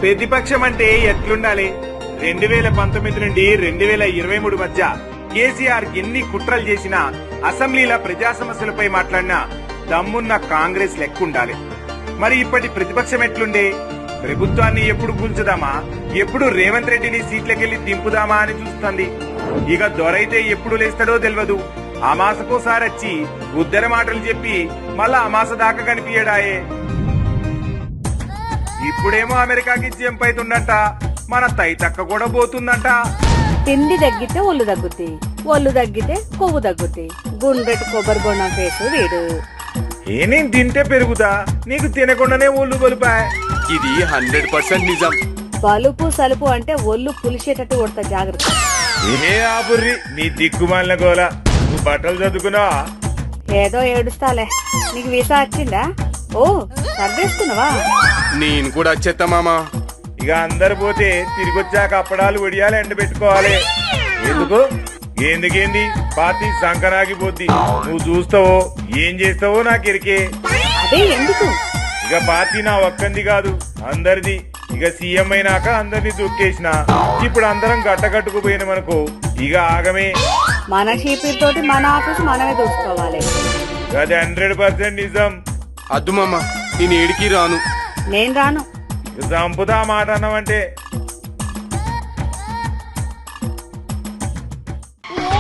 ప్రతిపక్షం అంటే ఎట్లుండాలి? 2019 నుండి 2023 మధ్య కేసీఆర్ ఎన్ని కుట్రలు చేసినా అసెంబ్లీలో ప్రజా సమస్యలపై మాట్లాడినా దమ్మున్న కాంగ్రెస్ లెక్కుండాలి. మరి ఇప్పటి ప్రతిపక్షం ఎట్లుండే? ప్రభుత్వాన్ని ఎప్పుడు కూల్చుదామా, ఎప్పుడు రేవంత్ రెడ్డిని సీట్లకెళ్లి దింపుదామా అని చూస్తుంది. ఇక దొరైతే ఎప్పుడు లేస్తాడో తెలియదు. అమాసకోసారి వచ్చి ఉద్దర మాటలు చెప్పి మళ్ళా అమాస దాకా కనిపించడాయే. ఇప్పుడేమో అమెరికాకి జంప్ అవుతుందంట, మన తైతక్క కూడా పోతుందంట. తిండి తగ్గితే ఒళ్ళు తగ్గుతాయి, ఒళ్ళు తగ్గితే కొవ్వు తగ్గుతాయి. గుండ్రెట్టు కొబ్బరి బొండం పేసు వీడు. నేను తింటే పెరుగుతా, నీకు తినకుండానే ఒళ్ళు బలుపా. ఇది 100% నిజం. బలుపు సలుపు అంటే ఒళ్ళు పులిసేటట్టు కొడతా, జాగ్రత్త. ఏ ఆపుర్రి నీ దిక్కుమాలిన గోల. నువ్వు బట్టలు చదువుకున్నావా? ఏదో ఏడుస్తాలే. నీకు వీసా వచ్చిందా? ఓ సర్దేసుకున్నావా? నేను కూడా వచ్చేస్తా మామా. ఇక అందరు పోతే తిరిగొచ్చాక అప్పడాలు వడియాలు ఎండ పెట్టుకోవాలి. ఎందుకేంది పార్టీ సంకనాగిపోద్ది. నువ్వు చూస్తావో ఏం చేస్తావో నాకు ఎరికే. అదే ఎందుకు? ఇక పార్టీ నా ఒక్కంది కాదు, అందరిది. ఇక సీఎం అయినాక అందరినీ దుక్కేసిన. ఇప్పుడు అందరం గట్టగట్టుకుపోయినామనుకో ఇక ఆగమే. మన షీపీతోటి మన ఆఫీస్ మనమే దూసుకోవాలి. అది 100% నిజం. అద్దు మామా, నేను ఏడికి రాను. నేను రాను. చంపుదా మాట అన్నావంటే.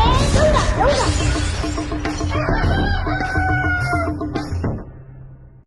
ఏ దొంగ దొంగ